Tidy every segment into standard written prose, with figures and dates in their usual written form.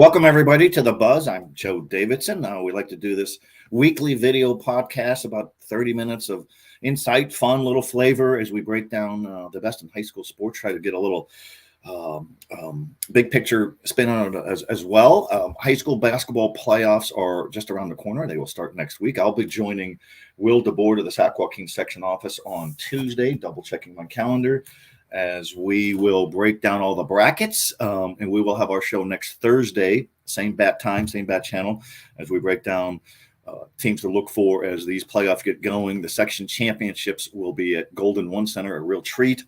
Welcome, everybody, to The Buzz. I'm Joe Davidson. We like to do this weekly video podcast, about 30 minutes of insight, fun, little flavor as we break down the best in high school sports, try to get a little big picture spin on it as well. High school basketball playoffs are just around the corner. They will start next week. I'll be joining Will DeBoer of the Sac Kings section office on Tuesday, double checking my calendar, as we will break down all the brackets, and we will have our show next Thursday, same bat time, same bat channel, as we break down teams to look for as these playoffs get going. The section championships will be at Golden One Center, a real treat.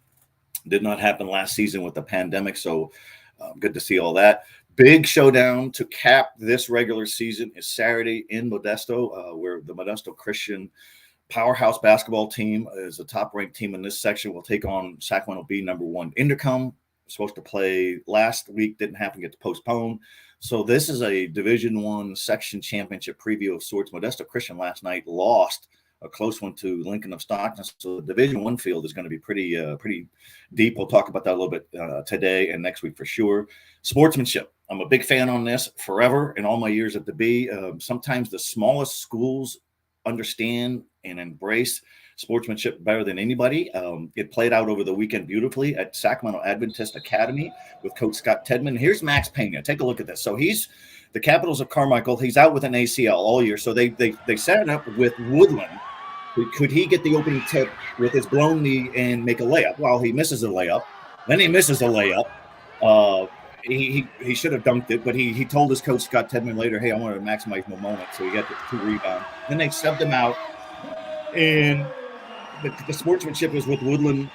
Did not happen last season with the pandemic, so good to see all that. Big showdown to cap this regular season is Saturday in Modesto, where the Modesto Christian powerhouse basketball team is a top-ranked team in this section. Will take on Sacramento B #1 Intercom. Supposed to play last week, didn't happen, gets postponed. So this is a Division I section championship preview of sorts. Modesto Christian last night lost a close one to Lincoln of Stockton. So the Division I field is going to be pretty deep. We'll talk about that a little bit today and next week for sure. Sportsmanship. I'm a big fan on this forever in all my years at the B. Sometimes the smallest schools understand and embrace sportsmanship better than anybody. It played out over the weekend beautifully at Sacramento Adventist Academy with Coach Scott Tedman. Here's Max Pena. Take a look at this. So he's the Capitals of Carmichael. He's out with an ACL all year. So they set it up with Woodland. Could he get the opening tip with his blown knee and make a layup? Well, he misses a layup. Then he misses a layup. He should have dunked it, but he told his coach, Scott Tedman, later, hey, I want to maximize my moment. So he got the 2 rebounds. Then they subbed him out. And the sportsmanship was with Woodland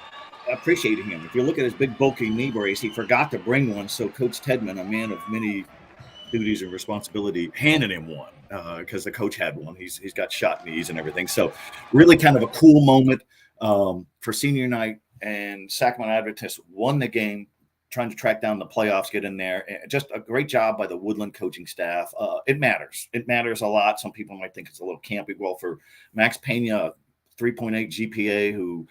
appreciating him. If you look at his big, bulky knee brace, he forgot to bring one. So Coach Tedman, a man of many duties and responsibility, handed him one because the coach had one. He's got shot knees and everything. So really kind of a cool moment for senior night. And Sacramento Adventist won the game, trying to track down the playoffs, get in there. Just a great job by the Woodland coaching staff. It matters. It matters a lot. Some people might think it's a little campy. Well, for Max Pena, 3.8 GPA, who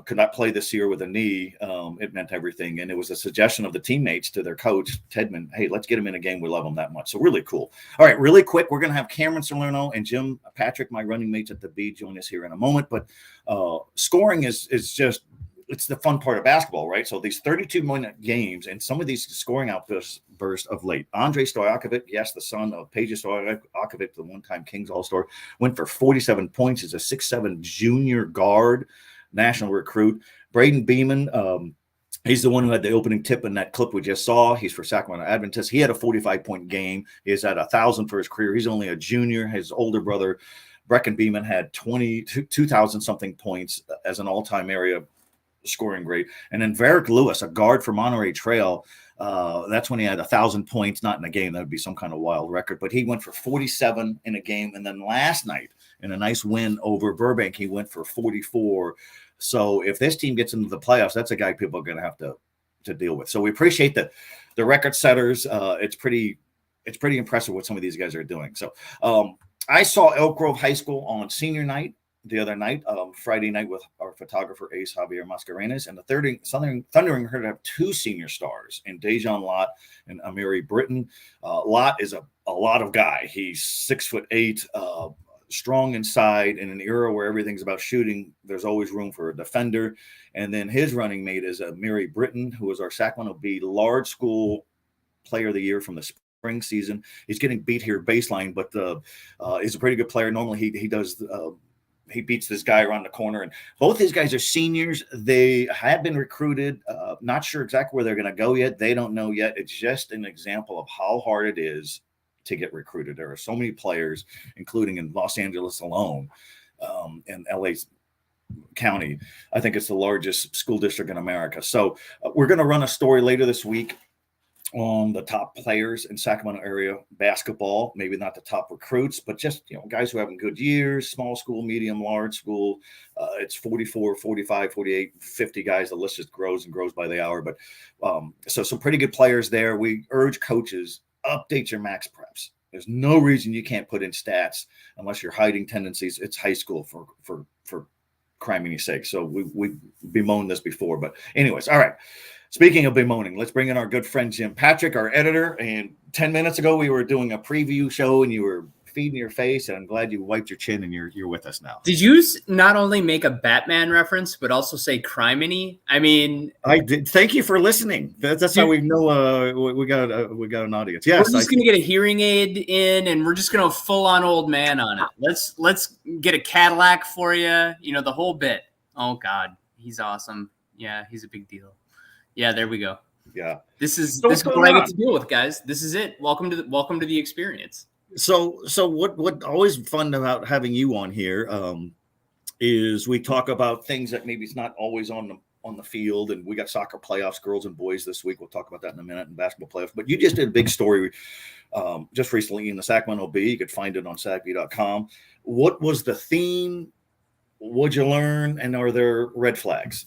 could not play this year with a knee, it meant everything. And it was a suggestion of the teammates to their coach, Tedman, hey, let's get him in a game. We love him that much. So really cool. All right, really quick, we're going to have Cameron Salerno and Jim Patrick, my running mates at the B, join us here in a moment. But scoring is just, it's the fun part of basketball, right? So these 32-minute games and some of these scoring outbursts of late. Andrei Stojakovic, yes, the son of Peja Stojakovic, the one-time Kings All-Star, went for 47 points. He's a 6'7" junior guard, national recruit. Braden Beeman, he's the one who had the opening tip in that clip we just saw. He's for Sacramento Adventist. He had a 45-point game. He's at 1,000 for his career. He's only a junior. His older brother, Brecken Beeman, had 2,000-something points as an all-time area scoring great. And then Varick Lewis, a guard for Monterey Trail, that's when he had 1,000 points, not in a game. That would be some kind of wild record. But he went for 47 in a game. And then last night, in a nice win over Burbank, he went for 44. So if this team gets into the playoffs, that's a guy people are going to have to deal with. So we appreciate the record setters. It's pretty impressive what some of these guys are doing. So I saw Elk Grove High School on senior night the other night, Friday night, with our photographer Ace Javier Mascarenas, and the Thundering Herd have 2 senior stars in Dejan Lott and Amiri Britton. Lott is a lot of guy. He's 6'8", strong inside. In an era where everything's about shooting, there's always room for a defender. And then his running mate is Amiri Britton, who is our Sacramento B large school player of the year from the spring season. He's getting beat here baseline, but he's a pretty good player. Normally he does he beats this guy around the corner. And both these guys are seniors. They have been recruited. Not sure exactly where they're going to go yet. They don't know yet. It's just an example of how hard it is to get recruited. There are so many players, including in Los Angeles alone, and LA County. I think it's the largest school district in America. So we're going to run a story later this week on the top players in Sacramento area basketball, maybe not the top recruits, but just, guys who are having good years, small school, medium, large school. It's 44, 45, 48, 50 guys. The list just grows and grows by the hour. But so some pretty good players there. We urge coaches, update your max preps. There's no reason you can't put in stats unless you're hiding tendencies. It's high school for criminy sake. So we bemoaned this before, but anyways, all right. Speaking of bemoaning, let's bring in our good friend Jim Patrick, our editor. And 10 minutes ago, we were doing a preview show, and you were feeding your face. And I'm glad you wiped your chin, and you're with us now. Did you not only make a Batman reference, but also say criminy? I mean, I did. Thank you for listening. That's how we know we got an audience. Yes, we're just gonna get a hearing aid in, and we're just gonna full on old man on it. Let's get a Cadillac for you. You know, the whole bit. Oh God, he's awesome. Yeah, he's a big deal. Yeah, there we go. Yeah, this is what I get to deal with, guys. This is it. Welcome to the experience. So what always fun about having you on here is we talk about things that maybe it's not always on the field, and we got soccer playoffs, girls and boys this week. We'll talk about that in a minute, and basketball playoffs. But you just did a big story just recently in the Sacramento Bee. You could find it on sacbee.com. What was the theme? What'd you learn? And are there red flags?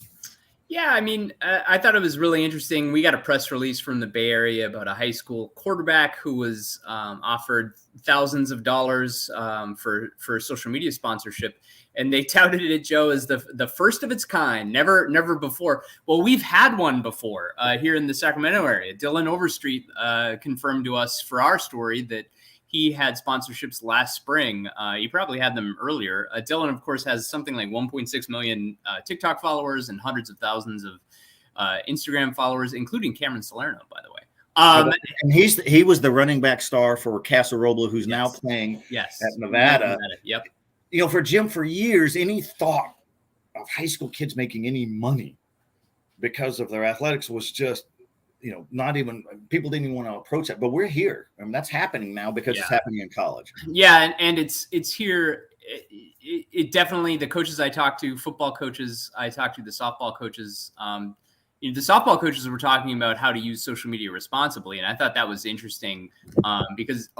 Yeah, I mean, I thought it was really interesting. We got a press release from the Bay Area about a high school quarterback who was offered thousands of dollars for social media sponsorship, and they touted it, Joe, as the first of its kind. Never before. Well, we've had one before here in the Sacramento area. Dylan Overstreet confirmed to us for our story that he had sponsorships last spring. He probably had them earlier. Dylan, of course, has something like 1.6 million TikTok followers and hundreds of thousands of Instagram followers, including Cameron Salerno, by the way. And he was the running back star for Casa Robles, who's now playing at Nevada. Yep. You know, for Jim, for years, any thought of high school kids making any money because of their athletics was just, not even, people didn't even want to approach that. But we're here. I mean, that's happening now because it's happening in college. Yeah, and it's here. It definitely, the coaches I talk to, football coaches I talk to, the softball coaches, the softball coaches were talking about how to use social media responsibly. And I thought that was interesting because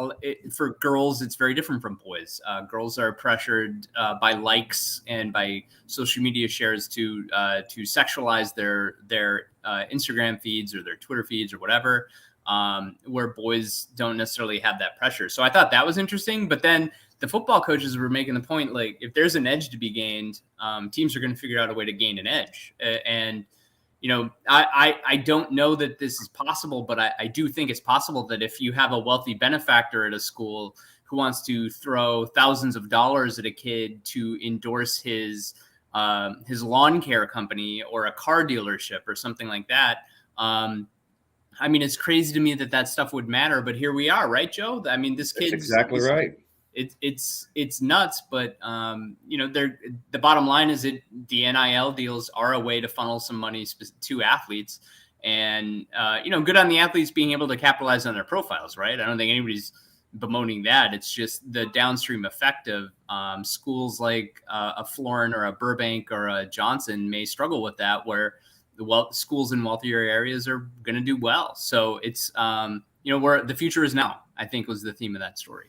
for girls, it's very different from boys. Girls are pressured by likes and by social media shares to sexualize their Instagram feeds or their Twitter feeds or whatever, where boys don't necessarily have that pressure. So I thought that was interesting. But then the football coaches were making the point, like, if there's an edge to be gained, teams are going to figure out a way to gain an edge. And I don't know that this is possible, but I do think it's possible that if you have a wealthy benefactor at a school who wants to throw thousands of dollars at a kid to endorse his lawn care company or a car dealership or something like that, I mean, it's crazy to me that stuff would matter, but here we are, right, Joe? I mean, this kid's exactly right. It's nuts, but the bottom line is the NIL deals are a way to funnel some money to athletes, and good on the athletes being able to capitalize on their profiles, right? I don't think anybody's bemoaning that. It's just the downstream effect of schools like a Florin or a Burbank or a Johnson may struggle with that, where the schools in wealthier areas are going to do well. So it's where the future is now, I think, was the theme of that story.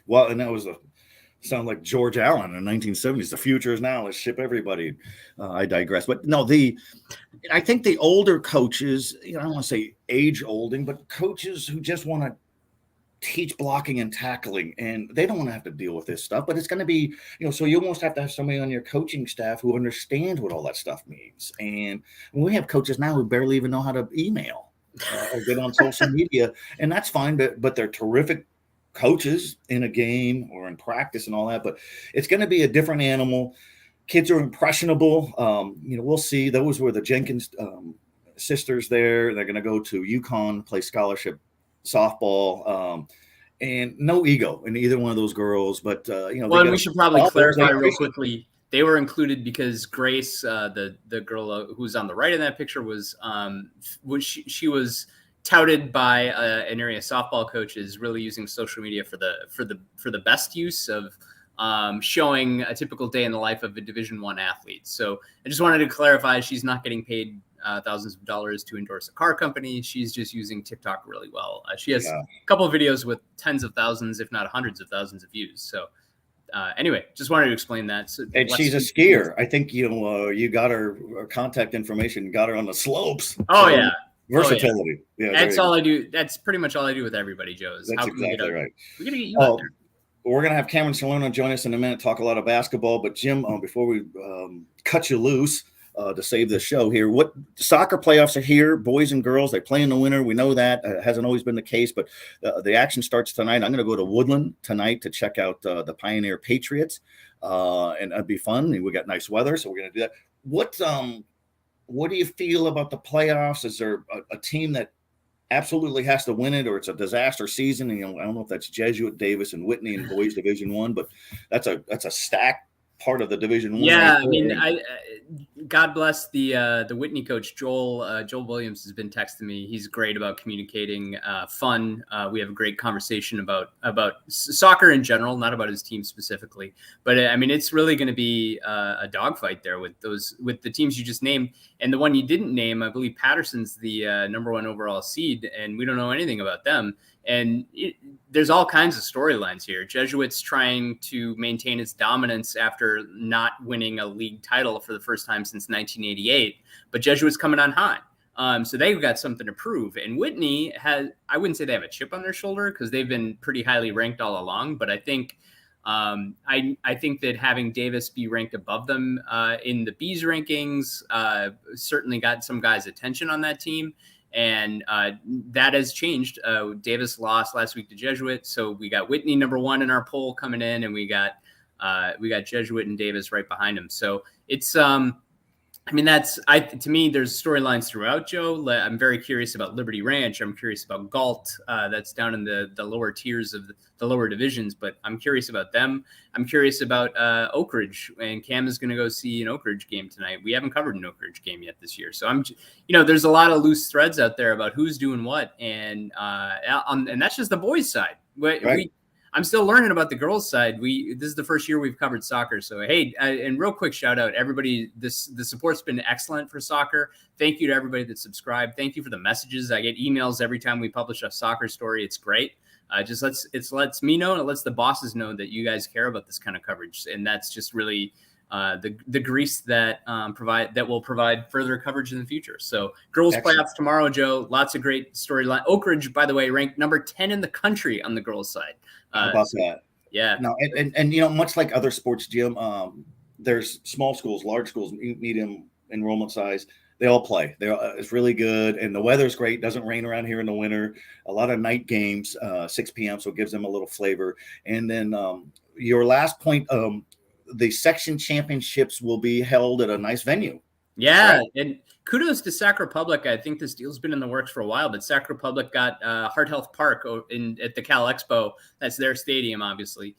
Well, and that was sound like George Allen in the 1970s. The future is now. Let's ship everybody. I digress. But no, I think the older coaches, I don't want to say age olding, but coaches who just want to teach blocking and tackling, and they don't want to have to deal with this stuff. But it's going to be, so you almost have to have somebody on your coaching staff who understands what all that stuff means. And we have coaches now who barely even know how to email or get on social media, and that's fine. But they're terrific coaches in a game or in practice and all that, but it's going to be a different animal. Kids are impressionable. We'll see. Those were the Jenkins sisters there. They're going to go to UConn, play scholarship softball, and no ego in either one of those girls. But we should probably clarify real quickly. They were included because Grace, the girl who's on the right in that picture, she was touted by an area of softball coaches really using social media for the best use of showing a typical day in the life of a Division I athlete. So I just wanted to clarify, she's not getting paid thousands of dollars to endorse a car company. She's just using TikTok really well. She has a couple of videos with tens of thousands, if not hundreds of thousands of views. So anyway, just wanted to explain that. So, and she's a skier. I think you got her contact information, got her on the slopes. Oh, yeah. Versatility. Oh, yeah. That's all I do. That's pretty much all I do with everybody, Joe. That's exactly right. We're going to get you out there. We're going to have Cameron Salerno join us in a minute, talk a lot of basketball. But Jim, before we cut you loose, to save the show here. What soccer playoffs are here, boys and girls. They play in the winter. We know that hasn't always been the case, but the action starts tonight. I'm going to go to Woodland tonight to check out the Pioneer Patriots, and it'd be fun. We got nice weather, so we're going to do that. What do you feel about the playoffs? Is there a team that absolutely has to win it, or it's a disaster season? And, I don't know if that's Jesuit, Davis, and Whitney in boys Division I, but that's a stacked part of the Division I. Yeah, I mean, God bless the Whitney coach, Joel Williams has been texting me. He's great about communicating, fun. We have a great conversation about soccer in general, not about his team specifically. But I mean, it's really going to be a dogfight there with the teams you just named, and the one you didn't name. I believe Patterson's the #1 overall seed, and we don't know anything about them. And there's all kinds of storylines here. Jesuits trying to maintain its dominance after not winning a league title for the first time since 1988, but Jesuits coming on high. So they've got something to prove. And Whitney I wouldn't say they have a chip on their shoulder because they've been pretty highly ranked all along, but I think I think that having Davis be ranked above them in the Bees rankings certainly got some guys' attention on that team. And that has changed. Davis lost last week to Jesuit, so we got Whitney #1 in our poll coming in, and we got Jesuit and Davis right behind him. So it's I mean, to me, there's storylines throughout, Joe. I'm very curious about Liberty Ranch. I'm curious about Galt. That's down in the lower tiers of the lower divisions, but I'm curious about them. I'm curious about Oak Ridge, and Cam is going to go see an Oak Ridge game tonight. We haven't covered an Oak Ridge game yet this year. So there's a lot of loose threads out there about who's doing what. And that's just the boys' side. Right. I'm still learning about the girls' side. This is the first year we've covered soccer. So, hey, and real quick shout out, everybody. The support's been excellent for soccer. Thank you to everybody that subscribed. Thank you for the messages. I get emails every time we publish a soccer story. It's great. It lets me know, and it lets the bosses know that you guys care about this kind of coverage. And that's just really the grease that will provide further coverage in the future. So girls playoffs tomorrow, Joe. Lots of great storyline. Oak Ridge, by the way, ranked #10 in the country on the girls' side. How about that? Yeah. No, and much like other sports, Jim, there's small schools, large schools, medium enrollment size. They all play. It's really good, and the weather's great. Doesn't rain around here in the winter. A lot of night games, 6 p.m., so it gives them a little flavor. And then your last point, the section championships will be held at a nice venue. Yeah, right. And kudos to Sac Republic. I think this deal's been in the works for a while, but Sac Republic got Heart Health Park at the Cal Expo. That's their stadium, obviously,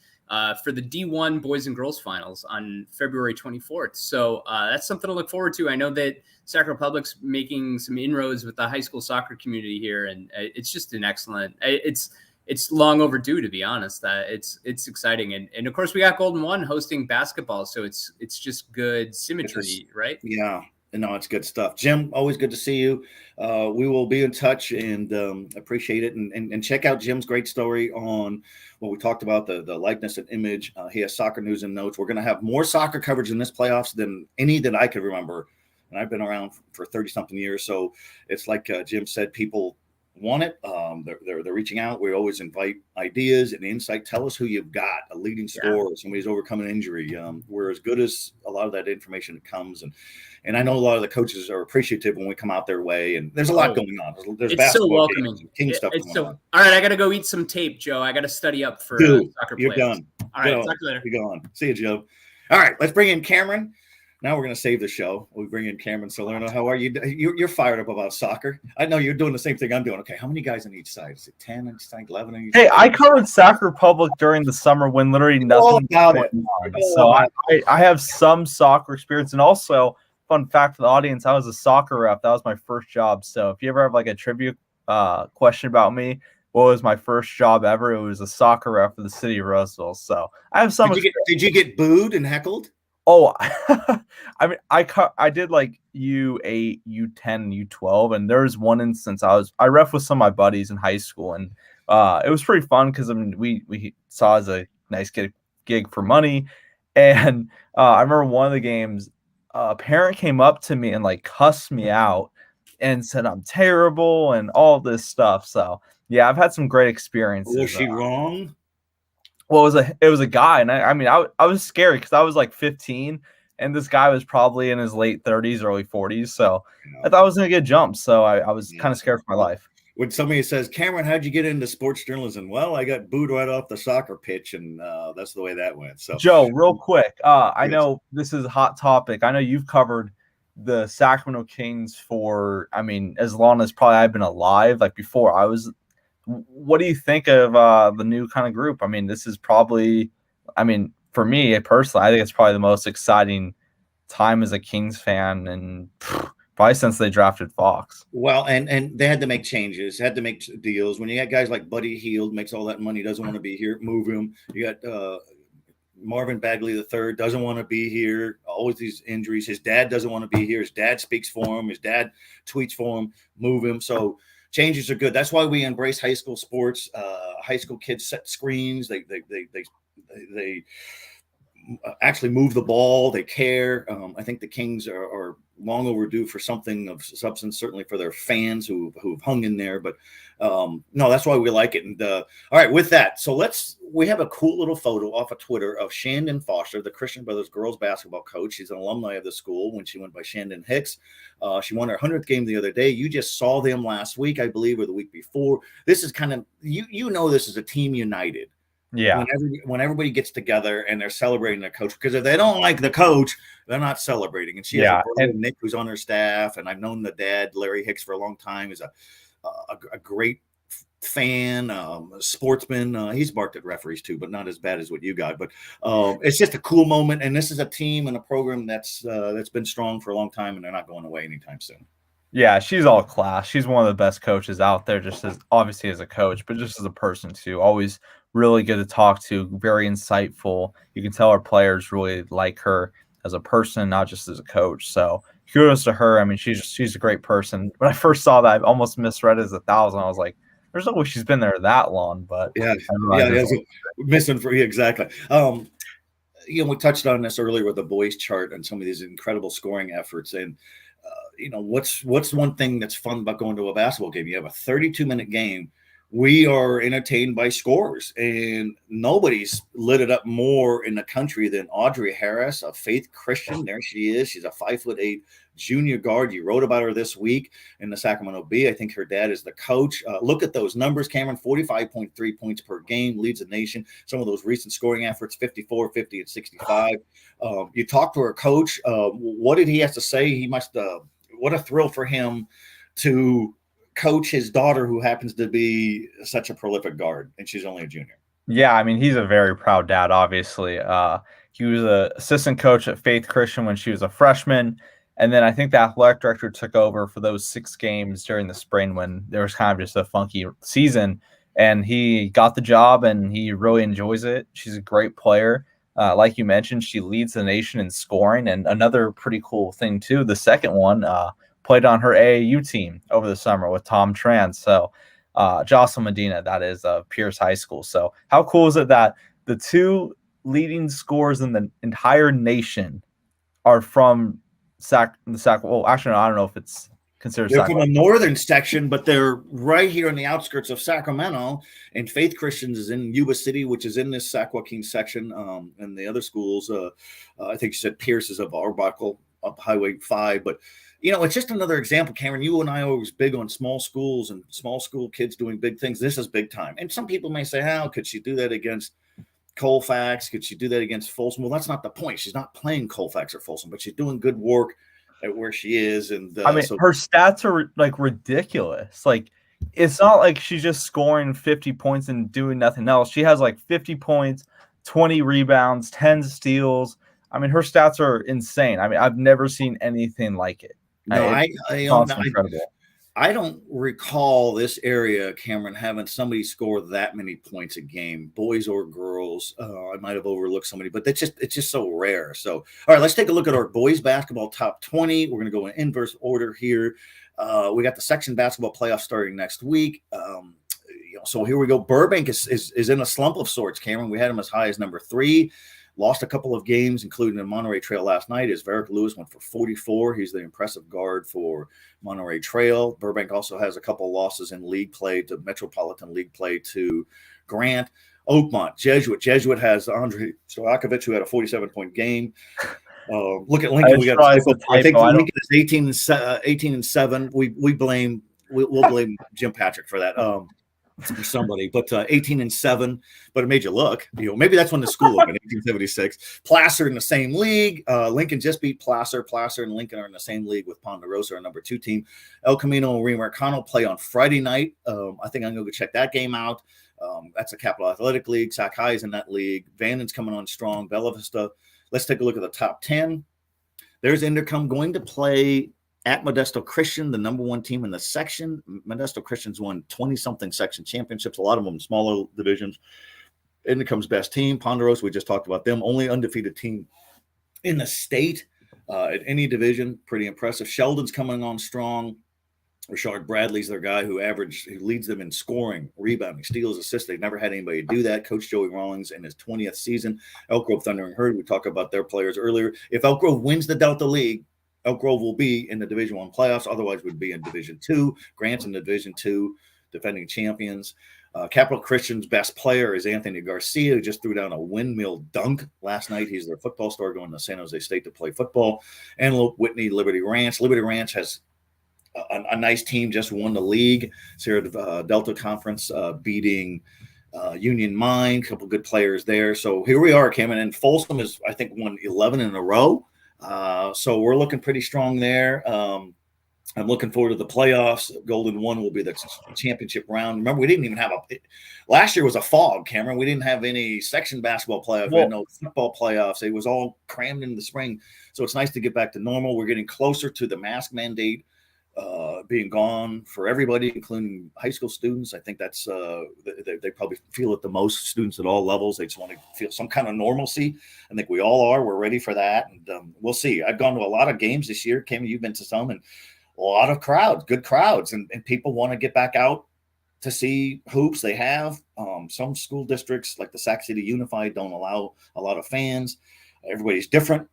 for the D1 boys and girls finals on February 24th. So that's something to look forward to. I know that Sac Republic's making some inroads with the high school soccer community here, and it's just an excellent. It's long overdue, to be honest. It's exciting, and of course we got Golden One hosting basketball, so it's just good symmetry, right? Yeah. No, it's good stuff. Jim, always good to see you. We will be in touch and appreciate it. And check out Jim's great story on what we talked about, the likeness and image. He has soccer news and notes. We're going to have more soccer coverage in this playoffs than any that I could remember. And I've been around for 30-something years. So it's like Jim said, people want it. They're reaching out. We always invite ideas and insight. Tell us who you've got, a leading scorer, somebody's overcome an injury. We're as good as a lot of that information comes. And I know a lot of the coaches are appreciative when we come out their way. And there's a lot going on. There's basketball so welcoming. Games, king stuff going on. All right, I got to go eat some tape, Joe. I got to study up for soccer you're players. Done. All right, talk to you later. You're gone. See you, Joe. All right, let's bring in Cameron. Now we're going to save the show. We bring in Cameron Salerno. How are you? You're fired up about soccer. I know you're doing the same thing I'm doing. Okay, how many guys on each side? Is it 10 on each side, 11 on each side? Hey, I covered Sac Republic during the summer when literally nothing was going on. So I have some soccer experience. And also, fun fact for the audience, I was a soccer ref. That was my first job. So if you ever have like a trivia question about me, what was my first job ever? It was a soccer ref for the city of Roseville. So I have some. Did you get booed and heckled? Oh, I mean, I did like U8, U10, U12, and there was one instance I ref with some of my buddies in high school, and it was pretty fun because I mean we saw it as a nice gig for money, and I remember one of the games, a parent came up to me and like cussed me out and said I'm terrible and all this stuff. So yeah, I've had some great experiences. Was she wrong? Well, it was a guy, and I mean I was scared because I was like 15, And this guy was probably in his late 30s, early 40s. So You I know? thought I was going to get jumped. So I was Yeah. kind of scared for my life. When somebody says, Cameron, how'd you get into sports journalism? Well, I got booed right off the soccer pitch, and that's the way that went. So, Joe, real quick, I yes. know this is a hot topic. I know you've covered the Sacramento Kings for, I mean, as long as probably I've been alive, like before I was. What do you think of the new kind of group? I mean, this is probably, I mean, for me personally, I think it's probably the most exciting time as a Kings fan, and probably since they drafted Fox. Well, and they had to make changes, had to make deals. When you got guys like Buddy Hield, makes all that money, doesn't want to be here, move him. You got Marvin Bagley III, doesn't want to be here. Always these injuries. His dad doesn't want to be here. His dad speaks for him. His dad tweets for him. Move him. So changes are good. That's why we embrace high school sports. High school kids set screens. They actually move the ball. They care. I think the Kings are long overdue for something of substance, certainly for their fans who've hung in there. But no, that's why we like it. And all right, with that, so we have a cool little photo off of Twitter of Shandon Foster, the Christian Brothers girls basketball coach. She's an alumni of the school when she went by Shandon Hicks. She won her 100th game the other day. You just saw them last week, I believe, or the week before. This is kind of, this is a team united. Yeah. When everybody gets together and they're celebrating their coach, because if they don't like the coach, they're not celebrating. And she has a brother, Nick, who's on her staff, and I've known the dad, Larry Hicks, for a long time. Is a great fan, a sportsman. He's barked at referees too, but not as bad as what you got. But it's just a cool moment, and this is a team and a program that's been strong for a long time, and they're not going away anytime soon. Yeah, she's all class. She's one of the best coaches out there, just as obviously as a coach, but just as a person too. Always really good to talk to, very insightful. You can tell our players really like her as a person, not just as a coach. So kudos to her. I mean, she's a great person. When I first saw that, I almost misread it as 1,000. I was like, there's no way she's been there that long. But missing for you exactly. We touched on this earlier with the boys chart and some of these incredible scoring efforts. And what's one thing that's fun about going to a basketball game? You have a 32-minute game. We are entertained by scores, and nobody's lit it up more in the country than Audrey Harris, a Faith Christian. There she is. She's a 5'8" junior guard. You wrote about her this week in the Sacramento Bee. I think her dad is the coach. Look at those numbers, Cameron. 45.3 points per game, leads the nation. Some of those recent scoring efforts, 54, 50, and 65. You talked to her coach. What did he have to say? He must what a thrill for him to coach his daughter, who happens to be such a prolific guard, and she's only a junior. Yeah, I mean, he's a very proud dad, obviously. He was an assistant coach at Faith Christian when she was a freshman, and then I think the athletic director took over for those 6 games during the spring when there was kind of just a funky season, and he got the job, and he really enjoys it. She's a great player. Like you mentioned, she leads the nation in scoring, and another pretty cool thing, too, the second one, played on her AAU team over the summer with Tom Tran. So Jocelyn Medina, that is Pierce High School. So how cool is it that the 2 leading scorers in the entire nation are from well, actually, no, I don't know if it's considered They're from the northern section, but they're right here on the outskirts of Sacramento. And Faith Christians is in Yuba City, which is in this Sac Joaquin section. And the other schools, I think you said Pierce is of Arbuckle, up Highway 5. But it's just another example, Cameron. You and I are always big on small schools and small school kids doing big things. This is big time. And some people may say, how could she do that against Colfax? Could she do that against Folsom? Well, that's not the point. She's not playing Colfax or Folsom, but she's doing good work at where she is. And I mean, her stats are like ridiculous. Like, it's not like she's just scoring 50 points and doing nothing else. She has like 50 points, 20 rebounds, 10 steals. I mean, her stats are insane. I mean, I've never seen anything like it. No, incredible. I don't recall this area, Cameron, having somebody score that many points a game, boys or girls. I might have overlooked somebody, but it's just so rare. So, all right, let's take a look at our boys basketball top 20. We're going to go in inverse order here. We got the section basketball playoff starting next week. So here we go. Burbank is in a slump of sorts, Cameron. We had them as high as number 3. Lost a couple of games, including the Monterey Trail last night, as Varick Lewis went for 44. He's the impressive guard for Monterey Trail. Burbank also has a couple of losses in league play to Metropolitan League play to Grant. Oakmont, Jesuit. Jesuit has Andre Stojakovic, who had a 47-point game. Look at Lincoln. We got a a I think typo. Lincoln is 18-7. We'll blame Jim Patrick for that. Or somebody, but 18-7. But it made you look. Maybe that's when the school opened, 1876. Placer in the same league. Lincoln just beat Placer. Placer and Lincoln are in the same league with Ponderosa, our number 2 team. El Camino and Reamericano play on Friday night. I think I'm going to go check that game out. That's a Capital Athletic League. Sac High is in that league. Vandon's coming on strong. Bella Vista. Let's take a look at the top 10. There's Intercom going to play at Modesto Christian, the number 1 team in the section. Modesto Christian's won 20-something section championships, a lot of them smaller divisions. Intercom's best team. Ponderosa, we just talked about them. Only undefeated team in the state at any division. Pretty impressive. Sheldon's coming on strong. Richard Bradley's their guy who leads them in scoring, rebounding, steals, assists. They've never had anybody do that. Coach Joey Rawlings in his 20th season. Elk Grove Thunder and Herd, we talked about their players earlier. If Elk Grove wins the Delta League, Elk Grove will be in the Division I playoffs. Otherwise, would be in Division II. Grant's in the Division II, defending champions. Capital Christian's best player is Anthony Garcia, who just threw down a windmill dunk last night. He's their football star going to San Jose State to play football. Antelope Whitney, Liberty Ranch. Liberty Ranch has a nice team, just won the league. Sierra Delta Conference beating Union Mine, a couple good players there. So here we are, Cameron. And Folsom is, I think, won 11 in a row. So we're looking pretty strong there. I'm looking forward to the playoffs. Golden One will be the championship round. Remember, we didn't even have last year was a fog, Cameron. We didn't have any section basketball playoffs. We had no football playoffs. It was all crammed in the spring. So it's nice to get back to normal. We're getting closer to the mask mandate being gone for everybody, including high school students. I think that's they probably feel it the most. Students at all levels, they just want to feel some kind of normalcy. I think we all are. We're ready for that, and we'll see. I've gone to a lot of games this year. Cameron, you've been to some, and a lot of crowds, good crowds, and people want to get back out to see hoops. They have some school districts like the Sac City Unified don't allow a lot of fans. Everybody's different.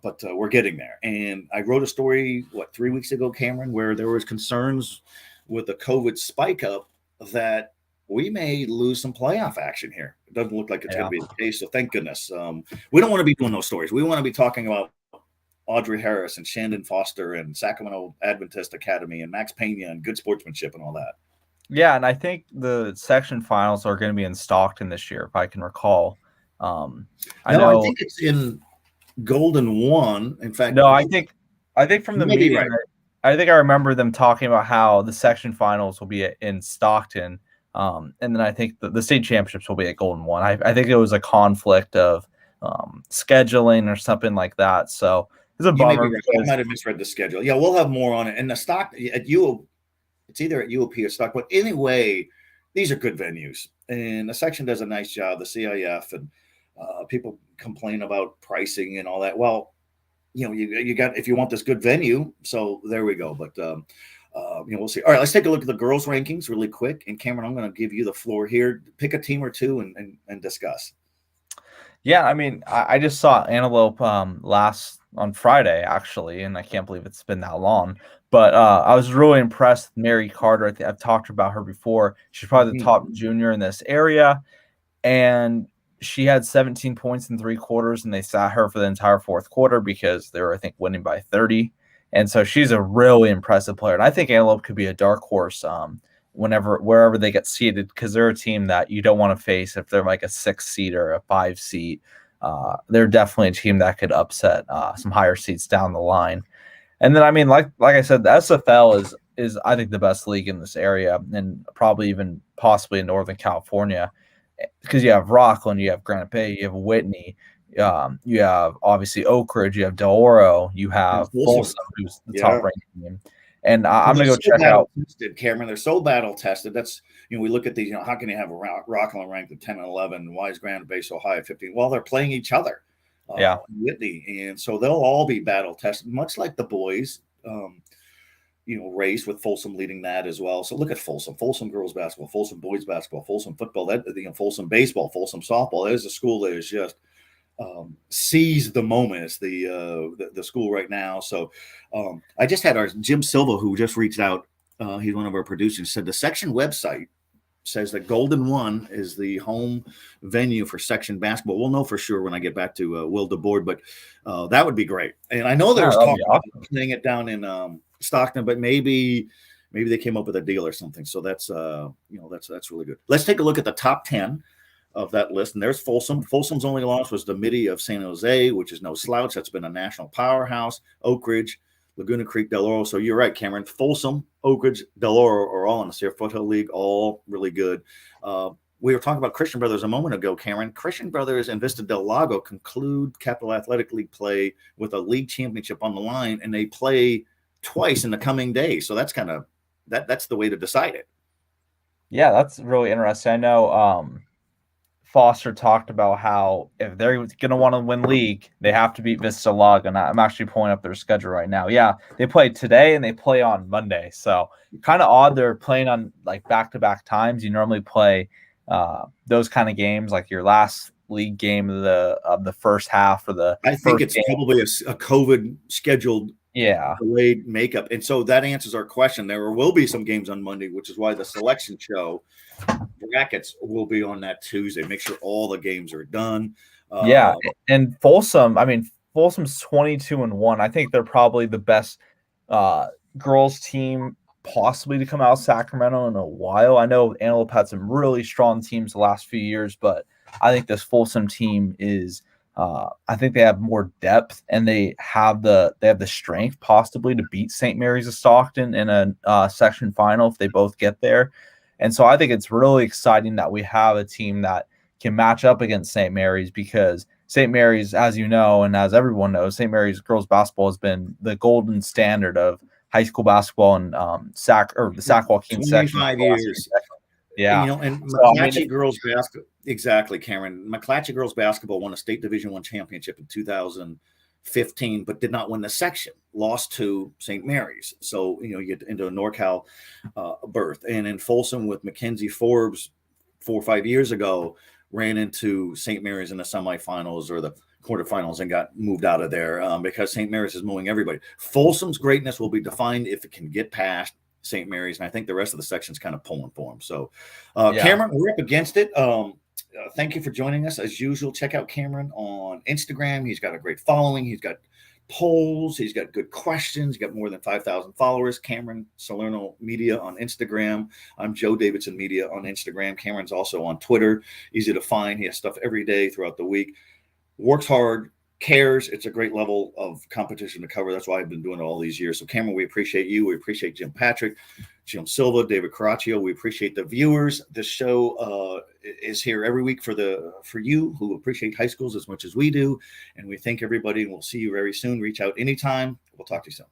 But we're getting there. And I wrote a story, 3 weeks ago, Cameron, where there was concerns with the COVID spike up that we may lose some playoff action here. It doesn't look like it's going to be the case. So thank goodness. We don't want to be doing those stories. We want to be talking about Audrey Harris and Shandon Foster and Sacramento Adventist Academy and Max Pena and good sportsmanship and all that. Yeah, and I think the section finals are going to be in Stockton this year, if I can recall. I think it's in Golden One. In fact, no, I think from the meeting, right. I think I remember them talking about how the section finals will be in Stockton, and then I think the state championships will be at Golden One. I think it was a conflict of scheduling or something like that. So it's a bummer. I might have misread the schedule. Yeah, we'll have more on it. And the stock at UO, it's either at UOP or Stock. But anyway, these are good venues, and the section does a nice job. The CIF and people complain about pricing and all that. Well, you got, if you want this good venue, so there we go. But we'll see. All right, let's take a look at the girls' rankings really quick. And Cameron, I'm going to give you the floor here. Pick a team or two and discuss. Yeah, I mean, I just saw Antelope on Friday, actually, and I can't believe it's been that long. But I was really impressed with Mary Carter. I've talked about her before. She's probably the top junior in this area. And she had 17 points in 3 quarters, and they sat her for the entire 4th quarter because they were, I think, winning by 30. And so she's a really impressive player. And I think Antelope could be a dark horse wherever they get seeded, because they're a team that you don't want to face if they're like a 6 seed or a 5 seed. They're definitely a team that could upset some higher seeds down the line. And then, I mean, like I said, the SFL is I think the best league in this area, and probably even possibly in Northern California, because you have Rockland, you have Granite Bay, you have Whitney, you have obviously Oak Ridge, you have Del Oro, you have Folsom, who's the top ranked team. And I'm going to go check out. Cameron, they're so battle tested. That's, we look at these, how can you have a Rockland ranked at 10 and 11? Why is Granite Bay so high at 15? Well, they're playing each other. Whitney. And so they'll all be battle tested, much like the boys, race with Folsom leading that as well. So look at Folsom girls basketball, Folsom boys basketball, Folsom football, Folsom baseball, Folsom softball. There's a school that is just seize the moment. It's the school right now. So I just had our Jim Silva, who just reached out. He's one of our producers, said the section website says that Golden One is the home venue for section basketball. We'll know for sure when I get back to Will DeBoard, but that would be great. And I know there's talk about playing it down in Stockton, but maybe they came up with a deal or something. So that's that's really good. Let's take a look at the top 10 of that list. And there's Folsom. Folsom's only loss was the Midi of San Jose, which is no slouch. That's been a national powerhouse. Oak Ridge, Laguna Creek, Del Oro. So you're right, Cameron. Folsom, Oak Ridge, Del Oro are all in the Sierra Foothill League, all really good. We were talking about Christian Brothers a moment ago, Cameron. Christian Brothers and Vista Del Lago conclude Capital Athletic League play with a league championship on the line, and they play twice in the coming days. So that's kind of that's the way to decide it. Yeah, that's really interesting. I know Foster talked about how if they're going to want to win league, they have to beat Vista Lago. And I'm actually pulling up their schedule right now. Yeah, they play today and they play on Monday. So kind of odd they're playing on like back-to-back times. You normally play those kind of games, like your last league game of the first half or the I think it's probably a COVID scheduled delayed makeup. And so that answers our question. There will be some games on Monday, which is why the selection show brackets will be on that Tuesday. Make sure all the games are done. And Folsom, Folsom's 22-1. I think they're probably the best girls team possibly to come out of Sacramento in a while. I know Antelope had some really strong teams the last few years, but I think this Folsom team is I think they have more depth and they have the strength possibly to beat St. Mary's of Stockton in a section final if they both get there. And so I think it's really exciting that we have a team that can match up against St. Mary's, because St. Mary's, as you know, and as everyone knows, St. Mary's girls basketball has been the golden standard of high school basketball and the Sac Joaquin section. 25 years. Yeah. And McClatchy girls basketball. Exactly, Cameron. McClatchy girls basketball won a state Division I championship in 2015, but did not win the section. Lost to St. Mary's. So, you get into a NorCal berth. And in Folsom with Mackenzie Forbes 4 or 5 years ago, ran into St. Mary's in the semifinals or the quarterfinals and got moved out of there because St. Mary's is moving everybody. Folsom's greatness will be defined if it can get past St. Mary's, and I think the rest of the section's kind of pulling for them. So, Cameron, we're up against it. Thank you for joining us. As usual, check out Cameron on Instagram. He's got a great following. He's got polls. He's got good questions. He's got more than 5,000 followers. Cameron Salerno Media on Instagram. I'm Joe Davidson Media on Instagram. Cameron's also on Twitter. Easy to find. He has stuff every day throughout the week. Works hard, cares. It's a great level of competition to cover. That's why I've been doing it all these years. So, Cameron, we appreciate you. We appreciate Jim Patrick, Jim Silva, David Caraccio. We appreciate the viewers. This show is here every week for you who appreciate high schools as much as we do. And we thank everybody, and we'll see you very soon. Reach out anytime. We'll talk to you soon.